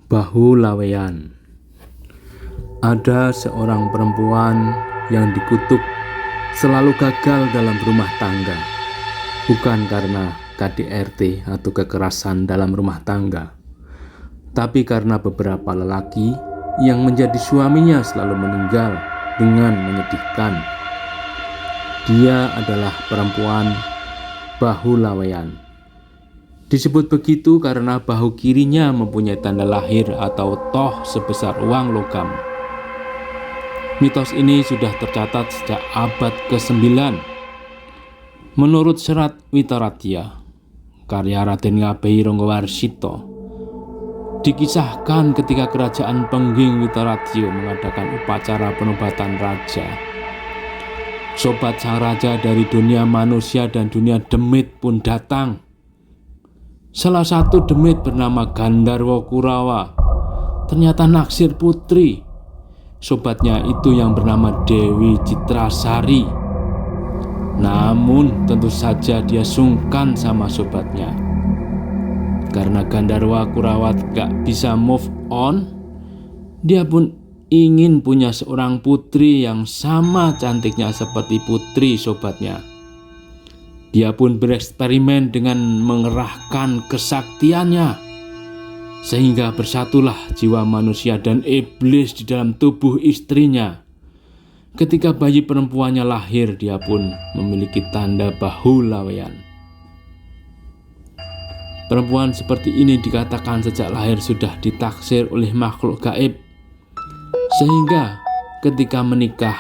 Bahu Laweyan. Ada seorang perempuan yang dikutuk selalu gagal dalam rumah tangga, bukan karena KDRT atau kekerasan dalam rumah tangga, tapi karena beberapa lelaki yang menjadi suaminya selalu meninggal dengan menyedihkan. Dia adalah perempuan Bahu Laweyan. Disebut begitu karena bahu kirinya mempunyai tanda lahir atau toh sebesar uang logam. Mitos ini sudah tercatat sejak abad ke-9. Menurut serat Witaradya, karya Raden Ngabei Ranggawarsita, dikisahkan ketika kerajaan Pengging Witaradya mengadakan upacara penobatan raja. Sobat sang raja dari dunia manusia dan dunia demit pun datang. Salah satu demit bernama Gandarwa Kurawa ternyata naksir putri sobatnya itu yang bernama Dewi Citrasari. Namun tentu saja dia sungkan sama sobatnya. Karena Gandarwa Kurawa gak bisa move on, dia pun ingin punya seorang putri yang sama cantiknya seperti putri sobatnya. Dia pun bereksperimen dengan mengerahkan kesaktiannya, sehingga bersatulah jiwa manusia dan iblis di dalam tubuh istrinya. Ketika bayi perempuannya lahir, dia pun memiliki tanda Bahu Laweyan. Perempuan seperti ini dikatakan sejak lahir sudah ditaksir oleh makhluk gaib, sehingga ketika menikah,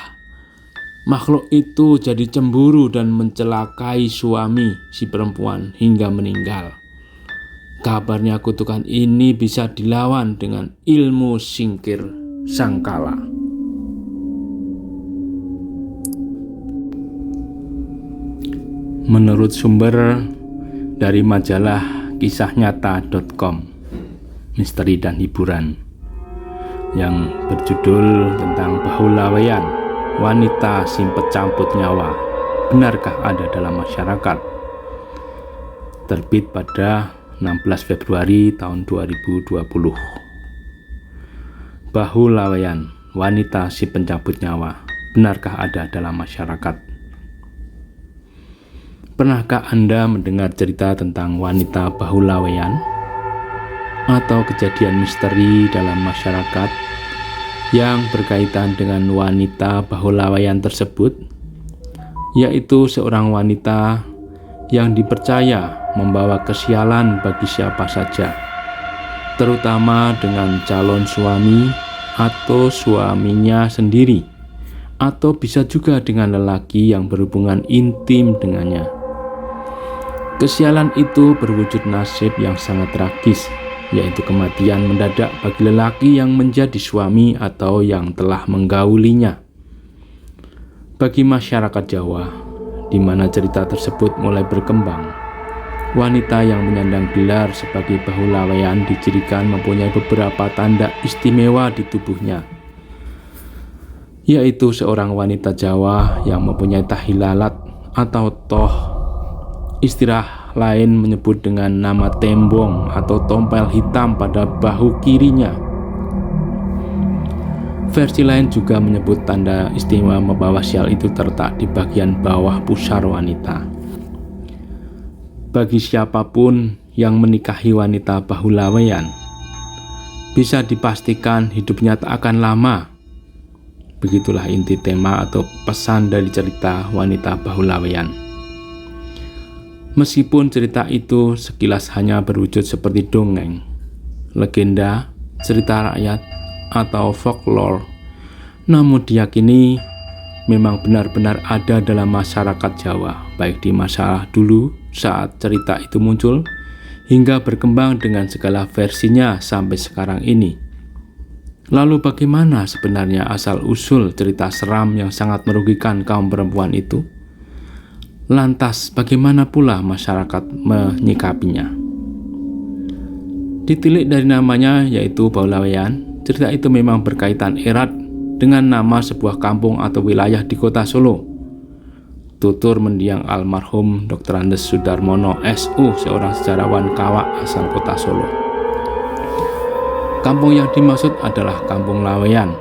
makhluk itu jadi cemburu dan mencelakai suami si perempuan hingga meninggal. Kabarnya kutukan ini bisa dilawan dengan ilmu singkir sangkala. Menurut sumber dari majalah kisahnyata.com, misteri dan hiburan, yang berjudul tentang Bahu Laweyan, wanita simpet camput nyawa, benarkah ada dalam masyarakat? Terbit pada 16 Februari tahun 2020. Bahu Laweyan, wanita si pencabut nyawa, benarkah ada dalam masyarakat? Pernahkah Anda mendengar cerita tentang wanita Bahu Laweyan atau kejadian misteri dalam masyarakat yang berkaitan dengan wanita Bahu Laweyan tersebut, yaitu seorang wanita yang dipercaya membawa kesialan bagi siapa saja, terutama dengan calon suami atau suaminya sendiri, atau bisa juga dengan lelaki yang berhubungan intim dengannya. Kesialan itu berwujud nasib yang sangat tragis, yaitu kematian mendadak bagi lelaki yang menjadi suami atau yang telah menggaulinya. Bagi masyarakat Jawa, di mana cerita tersebut mulai berkembang, wanita yang menyandang gelar sebagai Bahu Laweyan dicirikan mempunyai beberapa tanda istimewa di tubuhnya, yaitu seorang wanita Jawa yang mempunyai tahi lalat atau toh. Istilah lain menyebut dengan nama tembong atau tompel hitam pada bahu kirinya. Versi lain juga menyebut tanda istimewa membawa sial itu terletak di bagian bawah pusar wanita. Bagi siapapun yang menikahi wanita Bahu Laweyan, bisa dipastikan hidupnya tak akan lama. Begitulah inti tema atau pesan dari cerita wanita Bahu Laweyan. Meskipun cerita itu sekilas hanya berwujud seperti dongeng, legenda, cerita rakyat, atau folklore, namun diyakini memang benar-benar ada dalam masyarakat Jawa, baik di masa dulu saat cerita itu muncul, hingga berkembang dengan segala versinya sampai sekarang ini. Lalu bagaimana sebenarnya asal-usul cerita seram yang sangat merugikan kaum perempuan itu? Lantas bagaimana pula masyarakat menyikapinya? Ditilik dari namanya, yaitu Bahu Laweyan, cerita itu memang berkaitan erat dengan nama sebuah kampung atau wilayah di kota Solo. Tutur mendiang almarhum Dr. Andes Sudarmono SU, seorang sejarawan kawak asal kota Solo. Kampung yang dimaksud adalah Kampung Laweyan,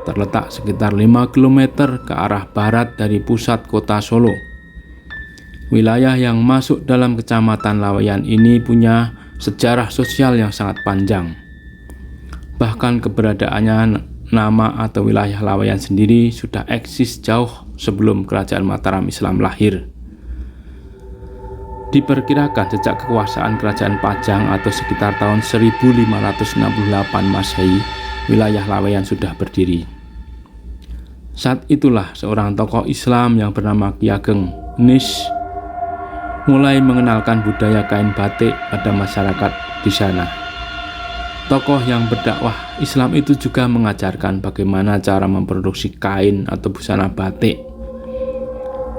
terletak sekitar 5 km ke arah barat dari pusat kota Solo. Wilayah yang masuk dalam kecamatan Laweyan ini punya sejarah sosial yang sangat panjang. Bahkan keberadaannya nama atau wilayah Laweyan sendiri sudah eksis jauh sebelum Kerajaan Mataram Islam lahir. Diperkirakan sejak kekuasaan Kerajaan Pajang atau sekitar tahun 1568 Masehi, wilayah Laweyan sudah berdiri. Saat itulah seorang tokoh Islam yang bernama Ki Ageng Nis mulai mengenalkan budaya kain batik pada masyarakat di sana. Tokoh yang berdakwah Islam itu juga mengajarkan bagaimana cara memproduksi kain atau busana batik.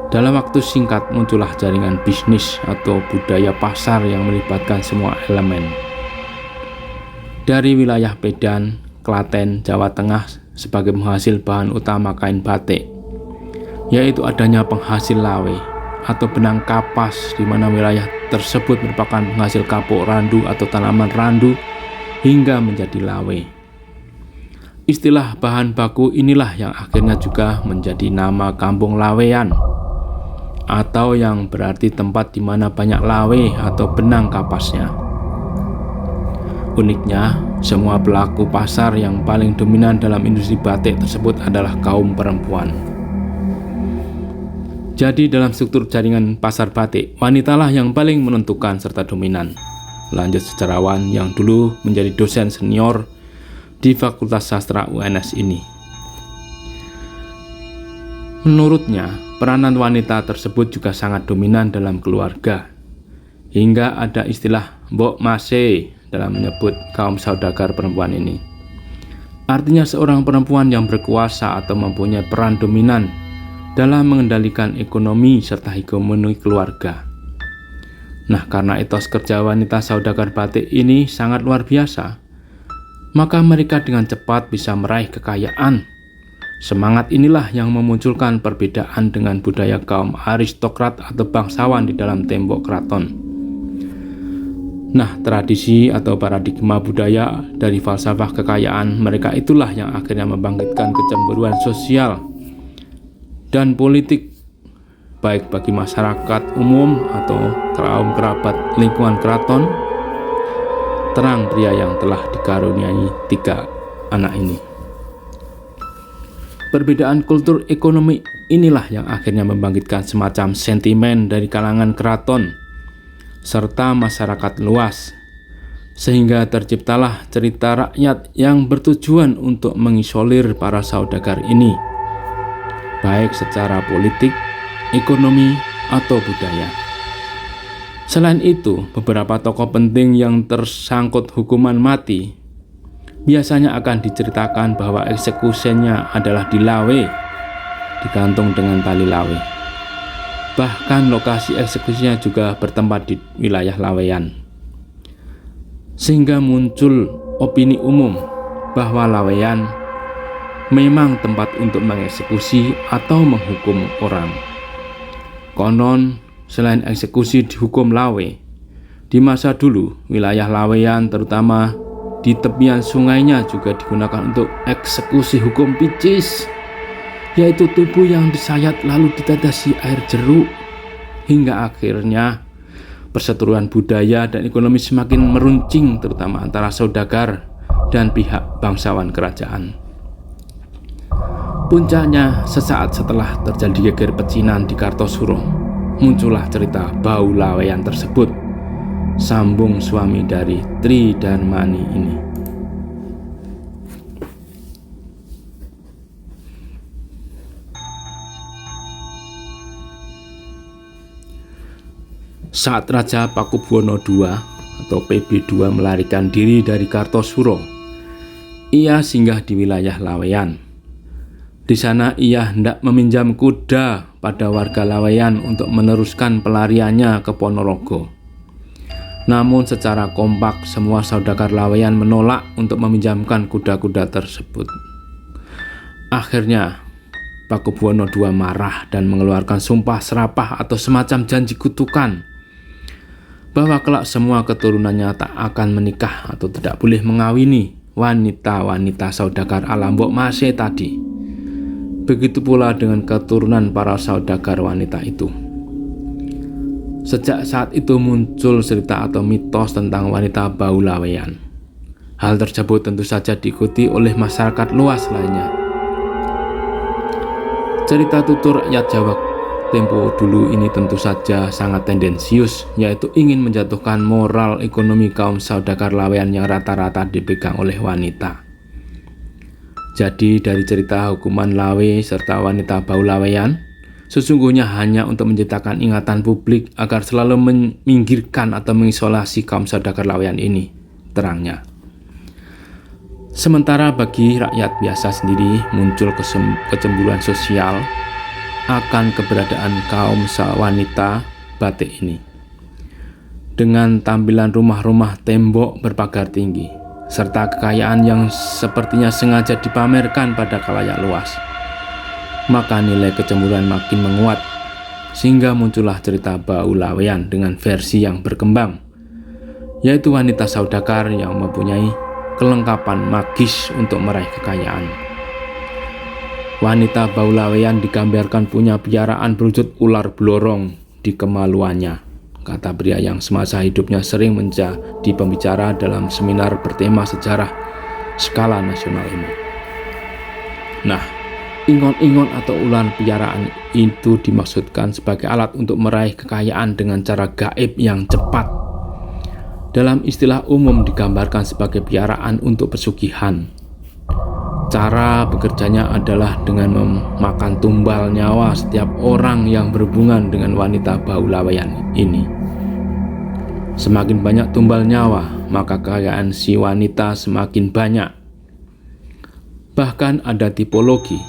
Dalam waktu singkat muncullah jaringan bisnis atau budaya pasar yang melibatkan semua elemen. Dari wilayah Medan, Klaten, Jawa Tengah sebagai penghasil bahan utama kain batik, yaitu adanya penghasil lawe atau benang kapas, di mana wilayah tersebut merupakan penghasil kapuk randu atau tanaman randu hingga menjadi lawe. Istilah bahan baku inilah yang akhirnya juga menjadi nama Kampung Laweyan, atau yang berarti tempat di mana banyak lawe atau benang kapasnya. Uniknya, semua pelaku pasar yang paling dominan dalam industri batik tersebut adalah kaum perempuan. Jadi dalam struktur jaringan pasar batik, wanitalah yang paling menentukan serta dominan. Lanjut sejarawan yang dulu menjadi dosen senior di Fakultas Sastra UNS ini. Menurutnya, peranan wanita tersebut juga sangat dominan dalam keluarga, hingga ada istilah Mbok Mase dalam menyebut kaum saudagar perempuan ini. Artinya seorang perempuan yang berkuasa atau mempunyai peran dominan dalam mengendalikan ekonomi serta hegemoni keluarga. Nah, karena etos kerja wanita saudagar batik ini sangat luar biasa, maka mereka dengan cepat bisa meraih kekayaan. Semangat inilah yang memunculkan perbedaan dengan budaya kaum aristokrat atau bangsawan di dalam tembok keraton. Nah, tradisi atau paradigma budaya dari falsafah kekayaan mereka itulah yang akhirnya membangkitkan kecemburuan sosial dan politik, baik bagi masyarakat umum atau kaum kerabat lingkungan keraton. Terang pria yang telah dikaruniai 3 anak ini. Perbedaan kultur ekonomi inilah yang akhirnya membangkitkan semacam sentimen dari kalangan keraton serta masyarakat luas, sehingga terciptalah cerita rakyat yang bertujuan untuk mengisolir para saudagar ini, baik secara politik, ekonomi, atau budaya. Selain itu, beberapa tokoh penting yang tersangkut hukuman mati biasanya akan diceritakan bahwa eksekusinya adalah di lawe, digantung dengan tali lawe. Bahkan lokasi eksekusinya juga bertempat di wilayah Laweyan, sehingga muncul opini umum bahwa Laweyan memang tempat untuk mengeksekusi atau menghukum orang. Konon, selain eksekusi dihukum lawe, di masa dulu wilayah Laweyan terutama di tepian sungainya juga digunakan untuk eksekusi hukum picis, yaitu tubuh yang disayat lalu ditetesi air jeruk, hingga akhirnya perseteruan budaya dan ekonomi semakin meruncing terutama antara saudagar dan pihak bangsawan kerajaan. Puncaknya, sesaat setelah terjadi geger pecinan di Kartosuro, muncullah cerita Bau Laweyan tersebut, sambung suami dari Tri Darmani ini. Saat Raja Pakubuwono II atau PB2 melarikan diri dari Kartosuro, ia singgah di wilayah Laweyan. Di sana ia hendak meminjam kuda pada warga Laweyan untuk meneruskan pelariannya ke Ponorogo. Namun secara kompak semua saudagar Laweyan menolak untuk meminjamkan kuda-kuda tersebut. Akhirnya Pakubuwono II marah dan mengeluarkan sumpah serapah atau semacam janji kutukan bahwa kelak semua keturunannya tak akan menikah atau tidak boleh mengawini wanita-wanita saudagar Alambok Mase tadi. Begitu pula dengan keturunan para saudagar wanita itu. Sejak saat itu muncul cerita atau mitos tentang wanita Baulaweyan. Hal tersebut tentu saja diikuti oleh masyarakat luas lainnya. Cerita tutur rakyat Jawa tempo dulu ini tentu saja sangat tendensius, yaitu ingin menjatuhkan moral ekonomi kaum saudagar laweyan yang rata-rata dipegang oleh wanita. Jadi dari cerita hukuman lawe serta wanita Baulaweyan, sesungguhnya hanya untuk menciptakan ingatan publik agar selalu meminggirkan atau mengisolasi kaum saudagar laweyan ini, terangnya. Sementara bagi rakyat biasa sendiri muncul kecemburuan sosial akan keberadaan kaum wanita batik ini. Dengan tampilan rumah-rumah tembok berpagar tinggi, serta kekayaan yang sepertinya sengaja dipamerkan pada khalayak luas, maka nilai kecemburuan makin menguat, sehingga muncullah cerita Baulaweyan dengan versi yang berkembang, yaitu wanita saudagar yang mempunyai kelengkapan magis untuk meraih kekayaan. Wanita Baulaweyan digambarkan punya piaraan berwujud ular blorong di kemaluannya, kata pria yang semasa hidupnya sering menjadi pembicara dalam seminar bertema sejarah skala nasional ini. Nah, ingon-ingon atau ular piaraan itu dimaksudkan sebagai alat untuk meraih kekayaan dengan cara gaib yang cepat. Dalam istilah umum digambarkan sebagai piaraan untuk pesugihan. Cara bekerjanya adalah dengan memakan tumbal nyawa setiap orang yang berhubungan dengan wanita Baulaweyan ini. Semakin banyak tumbal nyawa, maka kekayaan si wanita semakin banyak. Bahkan ada tipologi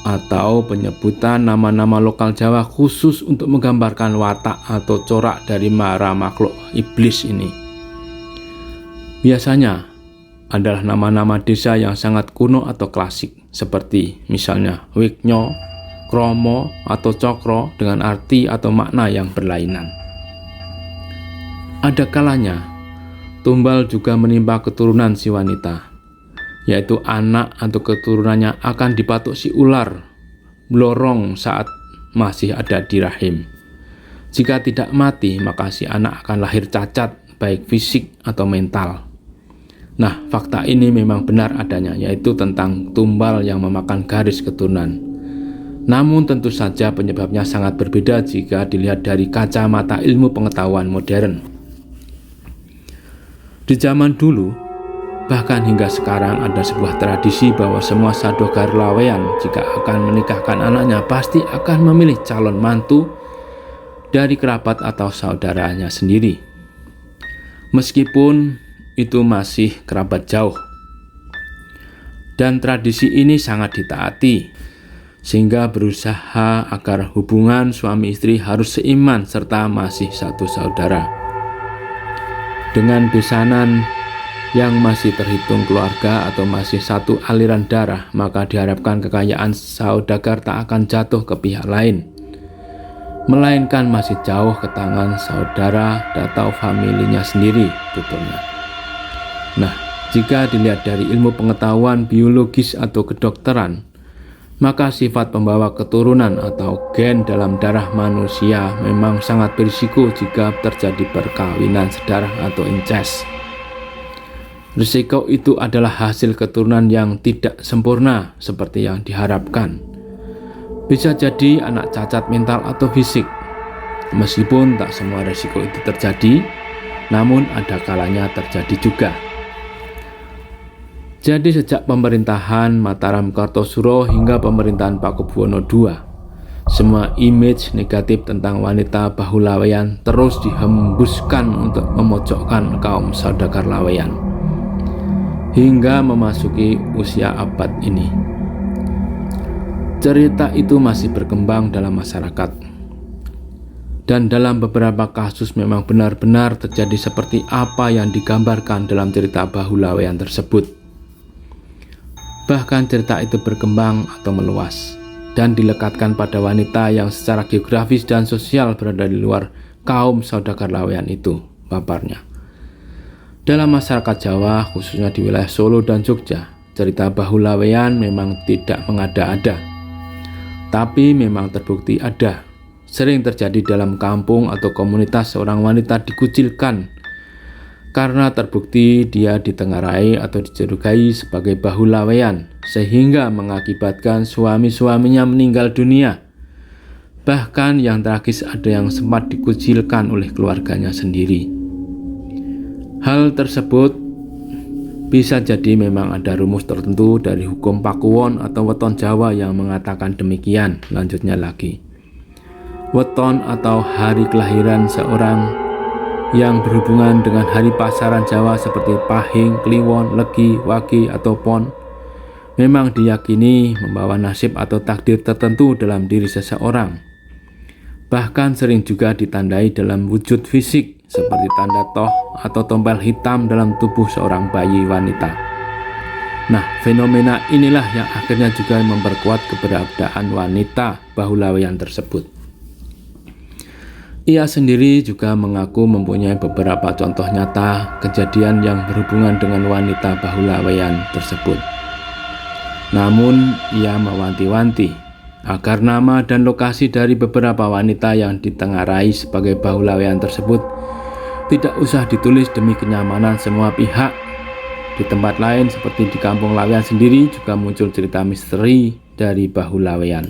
atau penyebutan nama-nama lokal Jawa khusus untuk menggambarkan watak atau corak dari para makhluk iblis ini. Biasanya adalah nama-nama desa yang sangat kuno atau klasik, seperti misalnya Wiknyo, Kromo, atau Cokro dengan arti atau makna yang berlainan. Ada kalanya tumbal juga menimpa keturunan si wanita, yaitu anak atau keturunannya akan dipatuk si ular blorong saat masih ada di rahim. Jika tidak mati, maka si anak akan lahir cacat, baik fisik atau mental. Nah, fakta ini memang benar adanya, yaitu tentang tumbal yang memakan garis keturunan. Namun tentu saja penyebabnya sangat berbeda jika dilihat dari kacamata ilmu pengetahuan modern. Di zaman dulu, bahkan hingga sekarang ada sebuah tradisi bahwa semua saudagar laweyan jika akan menikahkan anaknya pasti akan memilih calon mantu dari kerabat atau saudaranya sendiri, meskipun itu masih kerabat jauh. Dan tradisi ini sangat ditaati, sehingga berusaha agar hubungan suami istri harus seiman serta masih satu saudara. Dengan besanan yang masih terhitung keluarga atau masih satu aliran darah, maka diharapkan kekayaan saudagar tak akan jatuh ke pihak lain, melainkan masih jauh ke tangan saudara atau familinya sendiri, tuturnya. Nah, jika dilihat dari ilmu pengetahuan biologis atau kedokteran, maka sifat pembawa keturunan atau gen dalam darah manusia memang sangat berisiko jika terjadi perkawinan sedarah atau incest. Risiko itu adalah hasil keturunan yang tidak sempurna seperti yang diharapkan. Bisa jadi anak cacat mental atau fisik. Meskipun tak semua risiko itu terjadi, namun ada kalanya terjadi juga. Jadi sejak pemerintahan Mataram Kartosuro hingga pemerintahan Pakubuwono II, semua image negatif tentang wanita Baulaweyan terus dihembuskan untuk memojokkan kaum saudagar laweyan hingga memasuki usia abad ini. Cerita itu masih berkembang dalam masyarakat, dan dalam beberapa kasus memang benar-benar terjadi seperti apa yang digambarkan dalam cerita Baulaweyan tersebut. Bahkan cerita itu berkembang atau meluas dan dilekatkan pada wanita yang secara geografis dan sosial berada di luar kaum saudagar laweyan itu, paparnya. Dalam masyarakat Jawa, khususnya di wilayah Solo dan Jogja, cerita Bahulaweyan memang tidak mengada-ada, tapi memang terbukti ada. Sering terjadi dalam kampung atau komunitas seorang wanita dikucilkan karena terbukti dia ditengarai atau dicurigai sebagai Bahulaweyan, sehingga mengakibatkan suami-suaminya meninggal dunia. Bahkan yang tragis, ada yang sempat dikucilkan oleh keluarganya sendiri. Hal tersebut bisa jadi memang ada rumus tertentu dari hukum Pakuwon atau weton Jawa yang mengatakan demikian. Lanjutnya lagi, weton atau hari kelahiran seorang yang berhubungan dengan hari pasaran Jawa seperti Pahing, Kliwon, Legi, Wage, atau Pon memang diyakini membawa nasib atau takdir tertentu dalam diri seseorang. Bahkan sering juga ditandai dalam wujud fisik seperti tanda toh atau tompel hitam dalam tubuh seorang bayi wanita. Nah, fenomena inilah yang akhirnya juga memperkuat keberadaan wanita Bahulaweyan tersebut. Ia sendiri juga mengaku mempunyai beberapa contoh nyata kejadian yang berhubungan dengan wanita Bahulaweyan tersebut. Namun, ia mewanti-wanti agar nama dan lokasi dari beberapa wanita yang ditengarai sebagai Bahulaweyan tersebut tidak usah ditulis demi kenyamanan semua pihak. Di tempat lain seperti di Kampung Laweyan sendiri juga muncul cerita misteri dari Bahulaweyan.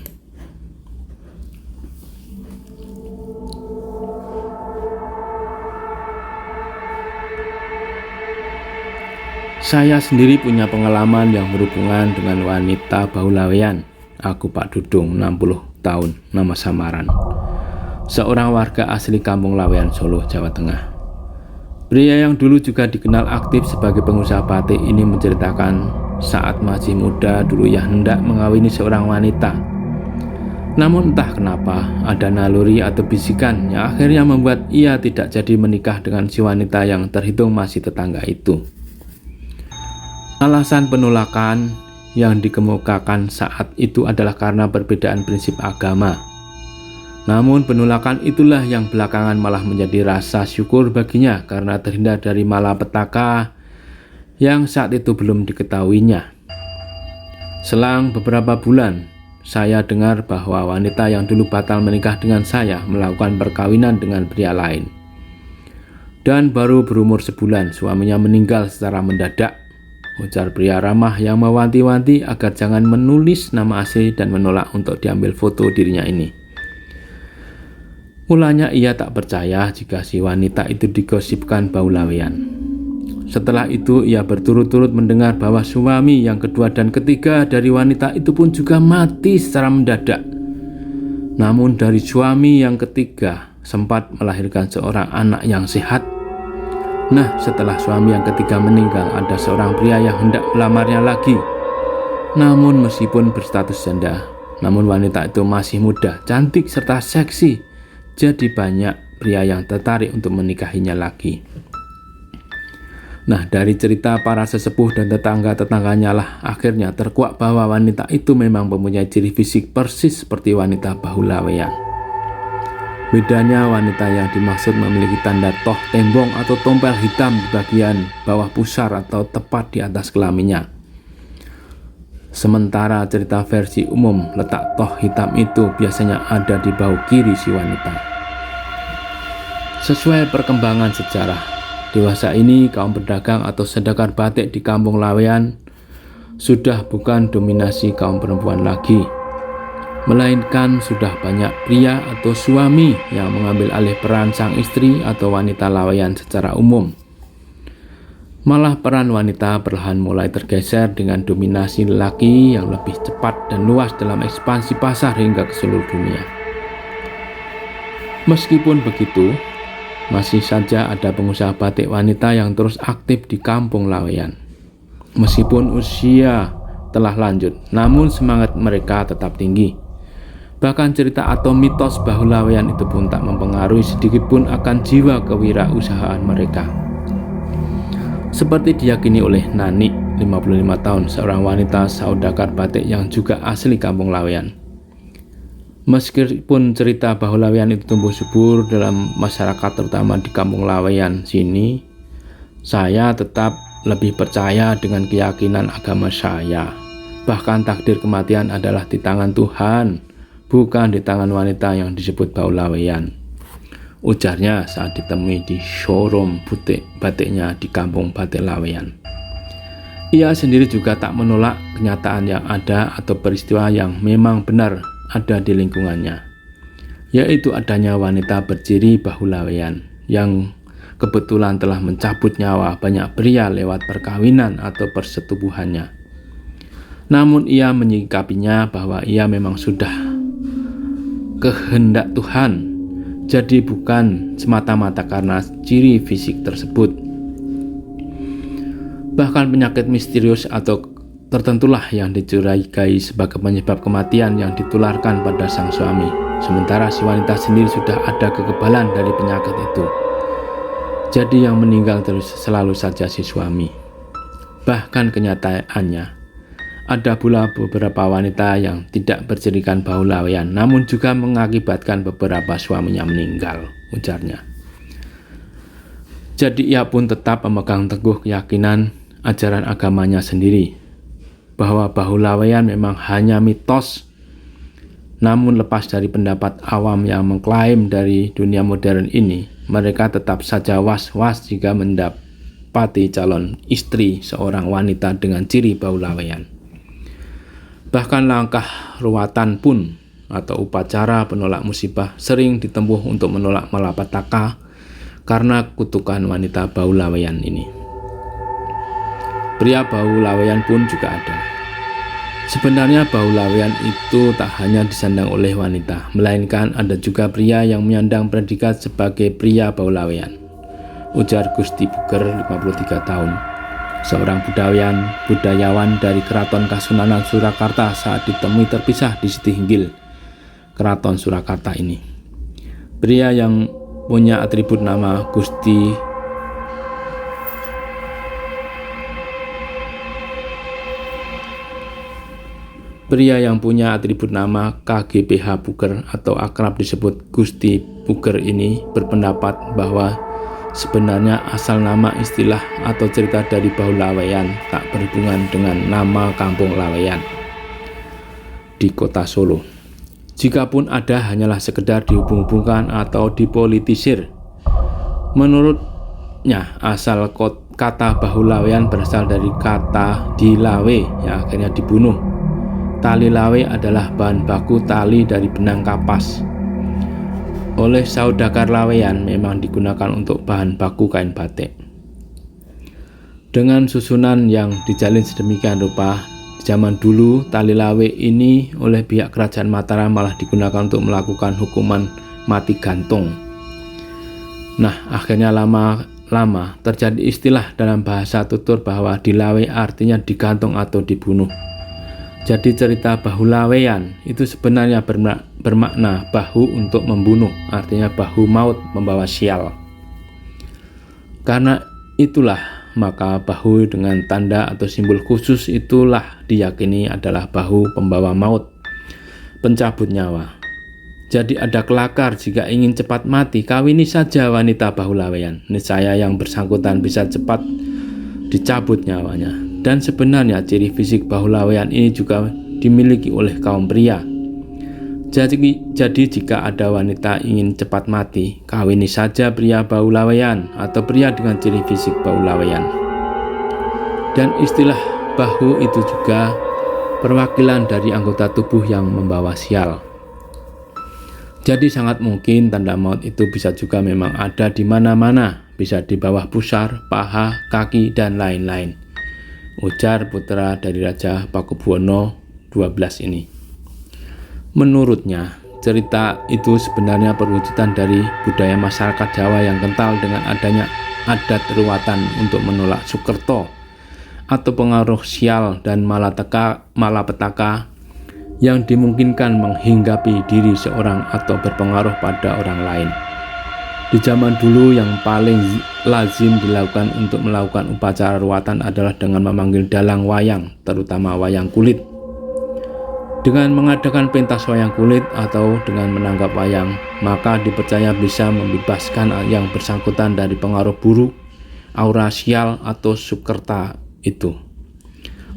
Saya sendiri punya pengalaman yang berhubungan dengan wanita Bahulaweyan. Aku Pak Dudung, 60 tahun, nama samaran. Seorang warga asli Kampung Laweyan, Solo, Jawa Tengah. Pria yang dulu juga dikenal aktif sebagai pengusaha batik ini menceritakan saat masih muda dulu ia hendak mengawini seorang wanita. Namun entah kenapa ada naluri atau bisikan yang akhirnya membuat ia tidak jadi menikah dengan si wanita yang terhitung masih tetangga itu. Alasan penolakan yang dikemukakan saat itu adalah karena perbedaan prinsip agama. Namun penolakan itulah yang belakangan malah menjadi rasa syukur baginya karena terhindar dari malapetaka yang saat itu belum diketahuinya. Selang beberapa bulan, saya dengar bahwa wanita yang dulu batal menikah dengan saya melakukan perkawinan dengan pria lain. Dan baru berumur sebulan suaminya meninggal secara mendadak. Ujar pria ramah yang mewanti-wanti agar jangan menulis nama asli dan menolak untuk diambil foto dirinya ini. Mulanya ia tak percaya jika si wanita itu digosipkan Bahulaweyan. Setelah itu ia berturut-turut mendengar bahwa suami yang kedua dan ketiga dari wanita itu pun juga mati secara mendadak. Namun dari suami yang ketiga sempat melahirkan seorang anak yang sehat. Nah, setelah suami yang ketiga meninggal, ada seorang pria yang hendak melamarnya lagi. Namun meskipun berstatus janda, namun wanita itu masih muda, cantik serta seksi. Jadi banyak pria yang tertarik untuk menikahinya lagi. Nah, dari cerita para sesepuh dan tetangga-tetangganya lah akhirnya terkuak bahwa wanita itu memang mempunyai ciri fisik persis seperti wanita Bahulaweyan. Bedanya wanita yang dimaksud memiliki tanda toh tembong atau tompel hitam di bagian bawah pusar atau tepat di atas kelaminnya. Sementara cerita versi umum, letak toh hitam itu biasanya ada di bahu kiri si wanita. Sesuai perkembangan sejarah, dewasa ini kaum pedagang atau saudagar batik di Kampung Laweyan sudah bukan dominasi kaum perempuan lagi, melainkan sudah banyak pria atau suami yang mengambil alih peran sang istri atau wanita Laweyan secara umum. Malah peran wanita perlahan mulai tergeser dengan dominasi lelaki yang lebih cepat dan luas dalam ekspansi pasar hingga ke seluruh dunia. Meskipun begitu, masih saja ada pengusaha batik wanita yang terus aktif di Kampung Laweyan. Meskipun usia telah lanjut, namun semangat mereka tetap tinggi. Bahkan cerita atau mitos Bahulaweyan itu pun tak mempengaruhi sedikitpun akan jiwa kewirausahaan mereka. Seperti diyakini oleh Nani, 55 tahun, seorang wanita saudagar batik yang juga asli Kampung Laweyan. Meskipun cerita Bahulaweyan itu tumbuh subur dalam masyarakat terutama di Kampung Laweyan sini, Saya tetap lebih percaya dengan keyakinan agama saya. Bahkan takdir kematian adalah di tangan Tuhan, bukan di tangan wanita yang disebut Baulaweyan, ujarnya saat ditemui di showroom butik batiknya di kampung Batik Laweyan. Ia sendiri juga tak menolak kenyataan yang ada atau peristiwa yang memang benar ada di lingkungannya, yaitu adanya wanita berciri Baulaweyan yang kebetulan telah mencabut nyawa banyak pria lewat perkawinan atau persetubuhannya. Namun ia menyikapinya bahwa ia memang sudah kehendak Tuhan, jadi bukan semata-mata karena ciri fisik tersebut. Bahkan penyakit misterius atau tertentulah yang dicurigai sebagai penyebab kematian yang ditularkan pada sang suami, sementara si wanita sendiri sudah ada kekebalan dari penyakit itu. Jadi yang meninggal terus selalu saja si suami. Bahkan kenyataannya, ada pula beberapa wanita yang tidak bercirikan Baulaweyan, namun juga mengakibatkan beberapa suaminya meninggal, ujarnya. Jadi ia pun tetap memegang teguh keyakinan ajaran agamanya sendiri, bahwa Baulaweyan memang hanya mitos. Namun lepas dari pendapat awam yang mengklaim dari dunia modern ini, mereka tetap saja was-was jika mendapati calon istri seorang wanita dengan ciri Baulaweyan. Bahkan langkah ruwatan pun atau upacara penolak musibah sering ditempuh untuk menolak malapetaka karena kutukan wanita Baulaweyan ini. Pria Baulaweyan pun juga ada. Sebenarnya Baulaweyan itu tak hanya disandang oleh wanita, melainkan ada juga pria yang menyandang predikat sebagai pria Baulaweyan, ujar Gusti Buger, 53 tahun, seorang budayawan dari Keraton Kasunanan Surakarta saat ditemui terpisah di Sitihinggil, Keraton Surakarta ini. Pria yang punya atribut nama KGPH Buger atau akrab disebut Gusti Buger ini berpendapat bahwa sebenarnya asal nama istilah atau cerita dari Baulaweyan tak berhubungan dengan nama kampung Laweyan di kota Solo. Jikapun ada, hanyalah sekedar dihubung-hubungkan atau dipolitisir. Menurutnya, asal kata Baulaweyan berasal dari kata dilawe yang akhirnya dibunuh. Tali lawe adalah bahan baku tali dari benang kapas. Oleh saudagar Laweyan memang digunakan untuk bahan baku kain batik. Dengan susunan yang dijalin sedemikian rupa, di zaman dulu tali lawe ini oleh pihak kerajaan Mataram malah digunakan untuk melakukan hukuman mati gantung. Nah, akhirnya lama-lama terjadi istilah dalam bahasa tutur bahwa dilawe artinya digantung atau dibunuh. Jadi cerita Baulaweyan itu sebenarnya bermakna bahu untuk membunuh, artinya bahu maut membawa sial. Karena itulah maka bahu dengan tanda atau simbol khusus itulah diyakini adalah bahu pembawa maut, pencabut nyawa. Jadi ada kelakar jika ingin cepat mati, kawini saja wanita Baulaweyan. Niscaya yang bersangkutan bisa cepat dicabut nyawanya. Dan sebenarnya ciri fisik Baulaweyan ini juga dimiliki oleh kaum pria. Jadi jika ada wanita ingin cepat mati, kawini saja pria Baulaweyan atau pria dengan ciri fisik Baulaweyan. Dan istilah bahu itu juga perwakilan dari anggota tubuh yang membawa sial. Jadi sangat mungkin tanda maut itu bisa juga memang ada di mana-mana, bisa di bawah pusar, paha, kaki, dan lain-lain, ujar putra dari Raja Pakubuwono XII ini. Menurutnya, cerita itu sebenarnya perwujudan dari budaya masyarakat Jawa yang kental dengan adanya adat ruwatan untuk menolak Sukerto atau pengaruh sial dan malapetaka yang dimungkinkan menghinggapi diri seorang atau berpengaruh pada orang lain. Di zaman dulu yang paling lazim dilakukan untuk melakukan upacara ruwatan adalah dengan memanggil dalang wayang, terutama wayang kulit. Dengan mengadakan pentas wayang kulit atau dengan menanggap wayang, maka dipercaya bisa membebaskan yang bersangkutan dari pengaruh buruk Aurasial atau Sukerta itu.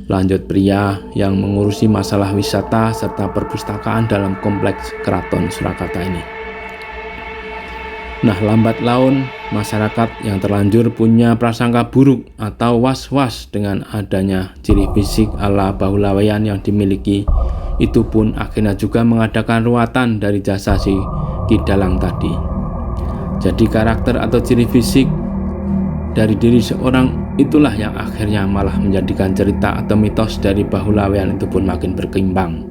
Lanjut, pria yang mengurusi masalah wisata serta perpustakaan dalam kompleks Keraton Surakarta ini. Nah, lambat laun masyarakat yang terlanjur punya prasangka buruk atau was-was dengan adanya ciri fisik ala Bahulaweyan yang dimiliki. Itu pun akhirnya juga mengadakan ruatan dari jasa si Ki Dalang tadi. Jadi karakter atau ciri fisik dari diri seorang itulah yang akhirnya malah menjadikan cerita atau mitos dari Bahulaweyan itu pun makin berkembang.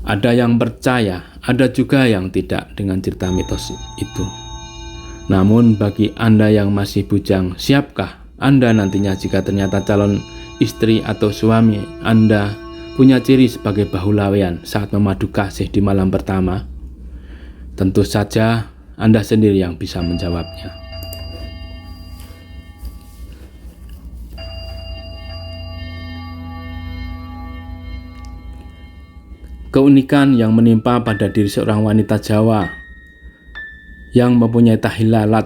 Ada yang percaya, ada juga yang tidak dengan cerita mitos itu. Namun bagi Anda yang masih bujang, siapkah Anda nantinya jika ternyata calon istri atau suami Anda punya ciri sebagai Bahulaweyan saat memadu kasih di malam pertama? Tentu saja Anda sendiri yang bisa menjawabnya. Keunikan yang menimpa pada diri seorang wanita Jawa yang mempunyai tahi lalat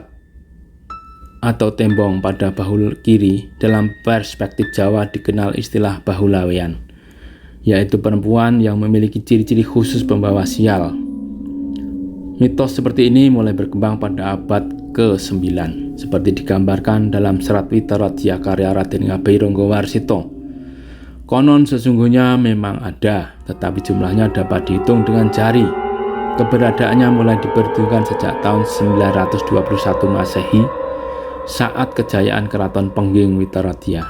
atau tembong pada bahu kiri dalam perspektif Jawa dikenal istilah Bahulaweyan, yaitu perempuan yang memiliki ciri-ciri khusus pembawa sial. Mitos seperti ini mulai berkembang pada abad ke-9 seperti digambarkan dalam Serat Witaradya karya Raden Ngabei Ranggawarsita. Konon sesungguhnya memang ada, tetapi jumlahnya dapat dihitung dengan jari. Keberadaannya mulai diperhitungkan sejak tahun 921 Masehi saat kejayaan Keraton Pengging Witaradya.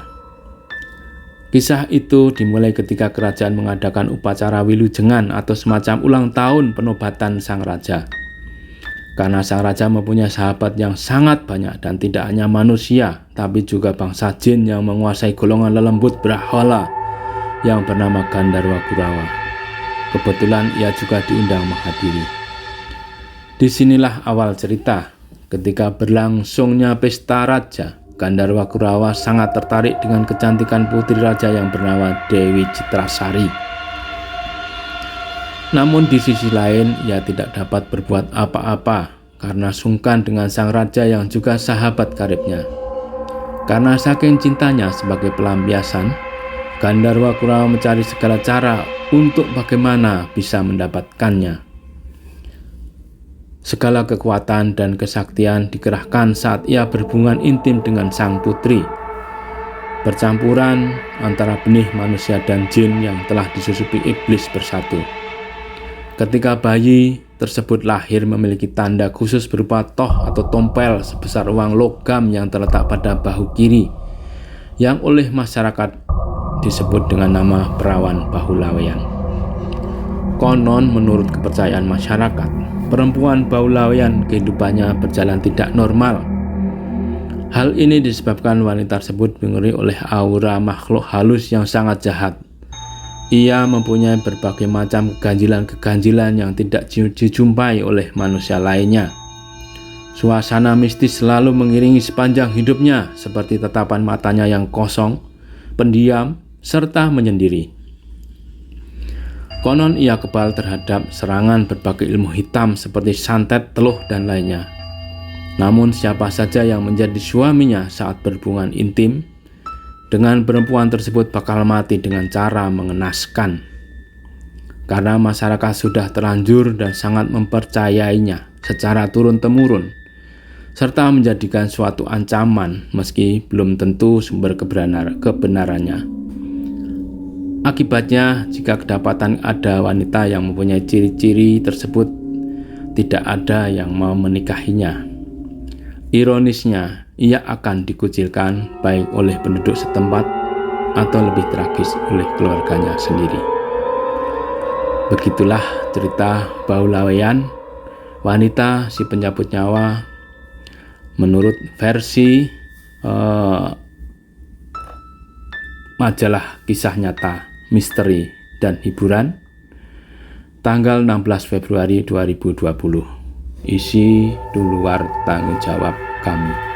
Kisah itu dimulai ketika kerajaan mengadakan upacara wilujengan atau semacam ulang tahun penobatan sang raja. Karena sang raja mempunyai sahabat yang sangat banyak dan tidak hanya manusia, tapi juga bangsa jin yang menguasai golongan lelembut Brahwala yang bernama Gandharwa Kurawa. Kebetulan ia juga diundang menghadiri. Disinilah awal cerita. Ketika berlangsungnya pesta raja, Gandharwa Kurawa sangat tertarik dengan kecantikan putri raja yang bernama Dewi Citrasari. Namun di sisi lain ia tidak dapat berbuat apa-apa karena sungkan dengan sang raja yang juga sahabat karibnya. Karena saking cintanya sebagai pelampiasan, Gandharwa Kurawa mencari segala cara untuk bagaimana bisa mendapatkannya. Segala kekuatan dan kesaktian dikerahkan saat ia berhubungan intim dengan sang putri. Percampuran antara benih manusia dan jin yang telah disusupi iblis bersatu. Ketika bayi tersebut lahir memiliki tanda khusus berupa toh atau tompel sebesar uang logam yang terletak pada bahu kiri, yang oleh masyarakat disebut dengan nama perawan Bahulaweyan. Konon menurut kepercayaan masyarakat, perempuan Bahulaweyan kehidupannya berjalan tidak normal. Hal ini disebabkan wanita tersebut dimengeri oleh aura makhluk halus yang sangat jahat. Ia mempunyai berbagai macam keganjilan-keganjilan yang tidak dijumpai oleh manusia lainnya. Suasana mistis selalu mengiringi sepanjang hidupnya, seperti tatapan matanya yang kosong, pendiam, serta menyendiri. Konon ia kebal terhadap serangan berbagai ilmu hitam seperti santet, teluh, dan lainnya. Namun siapa saja yang menjadi suaminya saat berhubungan intim dengan perempuan tersebut bakal mati dengan cara mengenaskan. Karena masyarakat sudah terlanjur dan sangat mempercayainya secara turun-temurun, serta menjadikan suatu ancaman meski belum tentu sumber kebenarannya. Akibatnya, jika kedapatan ada wanita yang mempunyai ciri-ciri tersebut, tidak ada yang mau menikahinya. Ironisnya, ia akan dikucilkan baik oleh penduduk setempat atau lebih tragis oleh keluarganya sendiri. Begitulah cerita Bahulaweyan, wanita si pencabut nyawa, menurut versi majalah Kisah Nyata, Misteri dan Hiburan, tanggal 16 Februari 2020. Isi di luar tanggung jawab kami.